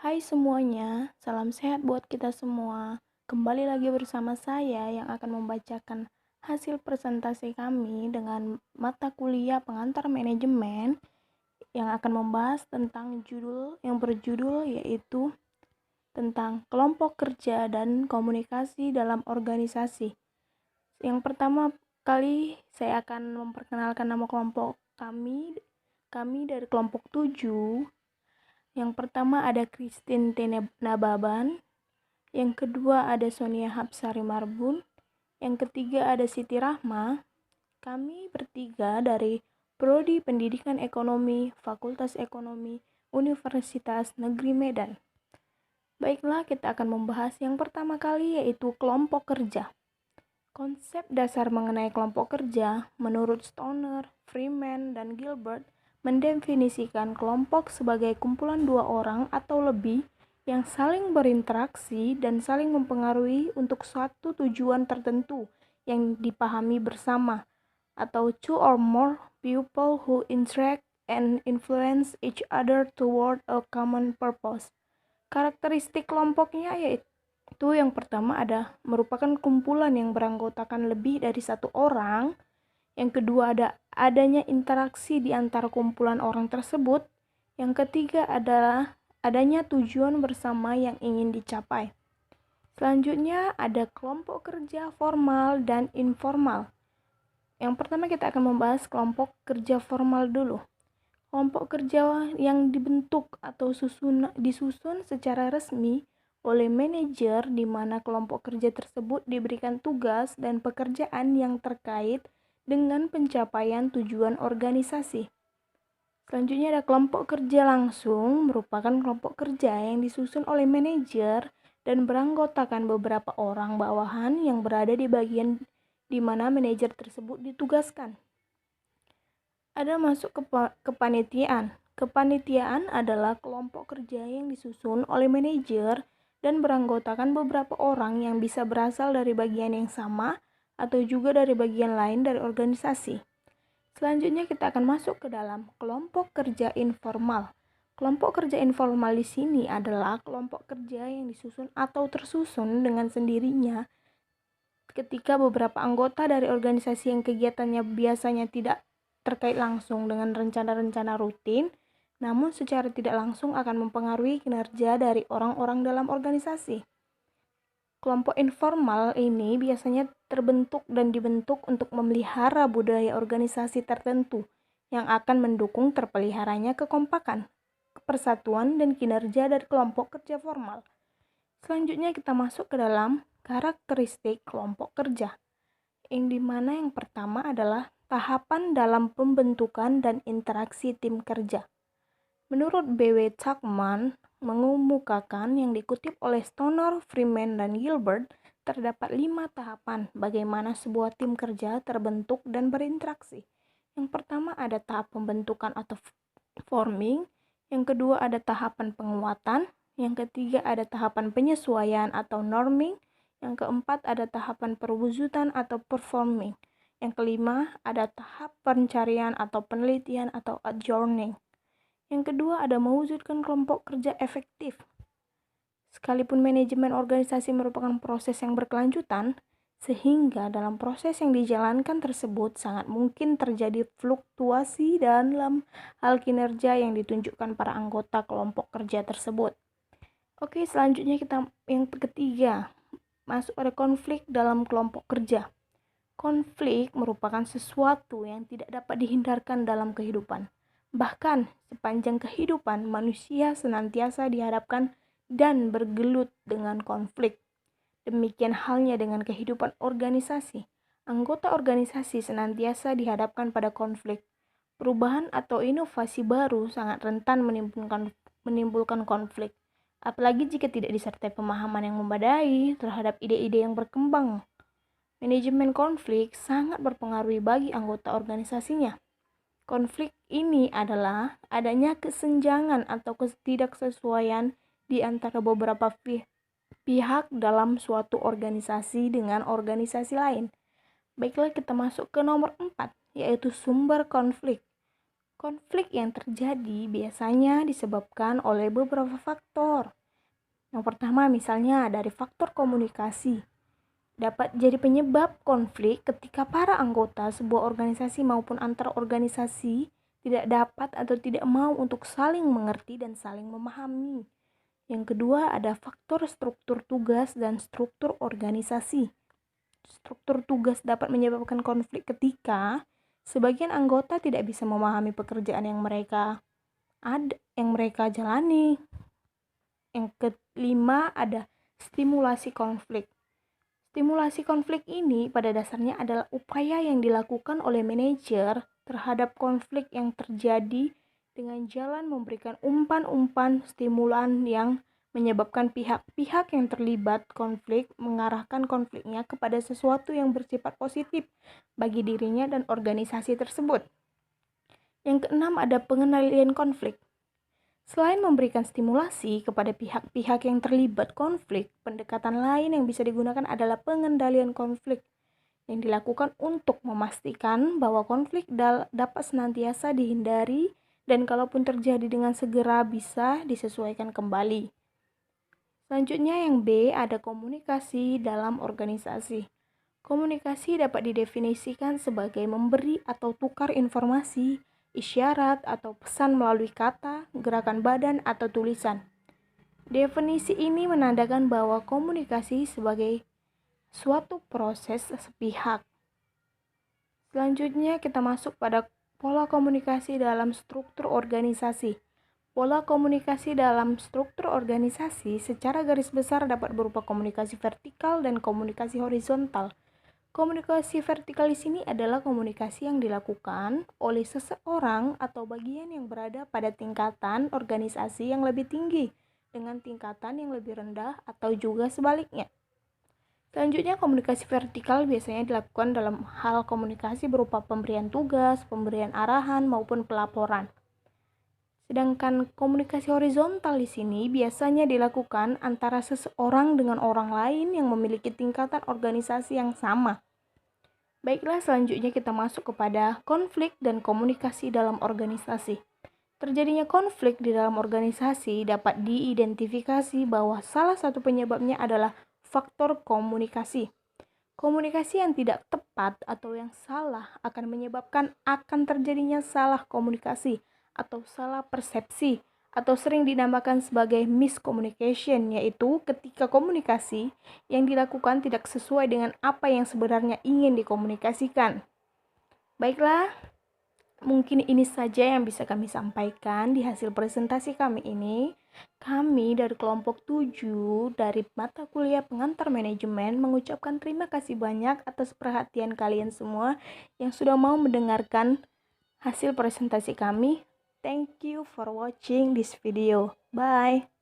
Hai semuanya, salam sehat buat kita semua. Kembali lagi bersama saya yang akan membacakan hasil presentasi kami dengan mata kuliah pengantar manajemen yang akan membahas tentang judul yang berjudul yaitu tentang kelompok kerja dan komunikasi dalam organisasi. Yang pertama kali saya akan memperkenalkan nama kelompok kami. Kami dari kelompok 7. Yang pertama ada Christine T. Nababan, yang kedua ada Sonia Hapsari Marbun, yang ketiga ada Siti Rahma. Kami bertiga dari Prodi Pendidikan Ekonomi, Fakultas Ekonomi, Universitas Negeri Medan. Baiklah, kita akan membahas yang pertama kali yaitu kelompok kerja. Konsep dasar mengenai kelompok kerja menurut Stoner, Freeman, dan Gilbert mendefinisikan kelompok sebagai kumpulan dua orang atau lebih yang saling berinteraksi dan saling mempengaruhi untuk suatu tujuan tertentu yang dipahami bersama, atau two or more people who interact and influence each other toward a common purpose. Karakteristik kelompoknya yaitu yang pertama ada merupakan kumpulan yang beranggotakan lebih dari satu orang. Yang kedua ada adanya interaksi di antara kumpulan orang tersebut. Yang ketiga adalah adanya tujuan bersama yang ingin dicapai. Selanjutnya ada kelompok kerja formal dan informal. Yang pertama kita akan membahas kelompok kerja formal dulu. Kelompok kerja yang dibentuk atau disusun secara resmi oleh manajer di mana kelompok kerja tersebut diberikan tugas dan pekerjaan yang terkait dengan pencapaian tujuan organisasi. Selanjutnya ada kelompok kerja langsung, merupakan kelompok kerja yang disusun oleh manajer dan beranggotakan beberapa orang bawahan yang berada di bagian di mana manajer tersebut ditugaskan. Ada masuk ke kepanitiaan. Kepanitiaan adalah kelompok kerja yang disusun oleh manajer dan beranggotakan beberapa orang yang bisa berasal dari bagian yang sama atau juga dari bagian lain dari organisasi. Selanjutnya kita akan masuk ke dalam kelompok kerja informal. Kelompok kerja informal di sini adalah kelompok kerja yang disusun atau tersusun dengan sendirinya ketika beberapa anggota dari organisasi yang kegiatannya biasanya tidak terkait langsung dengan rencana-rencana rutin, namun secara tidak langsung akan mempengaruhi kinerja dari orang-orang dalam organisasi. Kelompok informal ini biasanya terbentuk dan dibentuk untuk memelihara budaya organisasi tertentu yang akan mendukung terpeliharanya kekompakan, persatuan, dan kinerja dari kelompok kerja formal. Selanjutnya kita masuk ke dalam karakteristik kelompok kerja, yang dimana yang pertama adalah tahapan dalam pembentukan dan interaksi tim kerja. Menurut B.W. Tuckman, mengemukakan yang dikutip oleh Stoner, Freeman, dan Gilbert, terdapat 5 tahapan bagaimana sebuah tim kerja terbentuk dan berinteraksi. Yang pertama ada tahap pembentukan atau forming, yang kedua ada tahapan penguatan, yang ketiga ada tahapan penyesuaian atau norming, yang keempat ada tahapan perwujudan atau performing, yang kelima ada tahap pencarian atau penelitian atau adjourning. Yang kedua ada mewujudkan kelompok kerja efektif. Sekalipun manajemen organisasi merupakan proses yang berkelanjutan, sehingga dalam proses yang dijalankan tersebut sangat mungkin terjadi fluktuasi dalam hal kinerja yang ditunjukkan para anggota kelompok kerja tersebut. Oke, selanjutnya kita yang ketiga, masuk pada konflik dalam kelompok kerja. Konflik merupakan sesuatu yang tidak dapat dihindarkan dalam kehidupan. Bahkan sepanjang kehidupan manusia senantiasa dihadapkan dan bergelut dengan konflik. Demikian halnya dengan kehidupan organisasi. Anggota organisasi senantiasa dihadapkan pada konflik. Perubahan atau inovasi baru sangat rentan menimbulkan konflik, apalagi jika tidak disertai pemahaman yang memadai terhadap ide-ide yang berkembang. Manajemen konflik sangat berpengaruh bagi anggota organisasinya. Konflik ini adalah adanya kesenjangan atau ketidaksesuaian di antara beberapa pihak dalam suatu organisasi dengan organisasi lain. Baiklah, kita masuk ke nomor 4, yaitu sumber konflik. Konflik yang terjadi biasanya disebabkan oleh beberapa faktor. Yang pertama misalnya dari faktor komunikasi. Dapat jadi penyebab konflik ketika para anggota sebuah organisasi maupun antar organisasi tidak dapat atau tidak mau untuk saling mengerti dan saling memahami. Yang kedua ada faktor struktur tugas dan struktur organisasi. Struktur tugas dapat menyebabkan konflik ketika sebagian anggota tidak bisa memahami pekerjaan yang mereka jalani. Yang kelima ada stimulasi konflik. Stimulasi konflik ini pada dasarnya adalah upaya yang dilakukan oleh manajer terhadap konflik yang terjadi dengan jalan memberikan umpan-umpan stimulan yang menyebabkan pihak-pihak yang terlibat konflik mengarahkan konfliknya kepada sesuatu yang bersifat positif bagi dirinya dan organisasi tersebut. Yang keenam ada pengendalian konflik. Selain memberikan stimulasi kepada pihak-pihak yang terlibat konflik, pendekatan lain yang bisa digunakan adalah pengendalian konflik yang dilakukan untuk memastikan bahwa konflik dapat senantiasa dihindari dan kalaupun terjadi dengan segera bisa disesuaikan kembali. Selanjutnya yang B ada komunikasi dalam organisasi. Komunikasi dapat didefinisikan sebagai memberi atau tukar informasi, isyarat atau pesan melalui kata, gerakan badan atau tulisan. Definisi ini menandakan bahwa komunikasi sebagai suatu proses sepihak. Selanjutnya kita masuk pada pola komunikasi dalam struktur organisasi. Pola komunikasi dalam struktur organisasi secara garis besar dapat berupa komunikasi vertikal dan komunikasi horizontal. Komunikasi vertikal di sini adalah komunikasi yang dilakukan oleh seseorang atau bagian yang berada pada tingkatan organisasi yang lebih tinggi dengan tingkatan yang lebih rendah atau juga sebaliknya. Selanjutnya, komunikasi vertikal biasanya dilakukan dalam hal komunikasi berupa pemberian tugas, pemberian arahan, maupun pelaporan. Sedangkan komunikasi horizontal di sini biasanya dilakukan antara seseorang dengan orang lain yang memiliki tingkatan organisasi yang sama. Baiklah, selanjutnya kita masuk kepada konflik dan komunikasi dalam organisasi. Terjadinya konflik di dalam organisasi dapat diidentifikasi bahwa salah satu penyebabnya adalah faktor komunikasi. Komunikasi yang tidak tepat atau yang salah akan menyebabkan akan terjadinya salah komunikasi atau salah persepsi atau sering dinamakan sebagai miscommunication, yaitu ketika komunikasi yang dilakukan tidak sesuai dengan apa yang sebenarnya ingin dikomunikasikan. Baiklah, mungkin ini saja yang bisa kami sampaikan di hasil presentasi kami ini. Kami dari kelompok 7 dari mata kuliah pengantar manajemen mengucapkan terima kasih banyak atas perhatian kalian semua yang sudah mau mendengarkan hasil presentasi kami. Thank you for watching this video. Bye.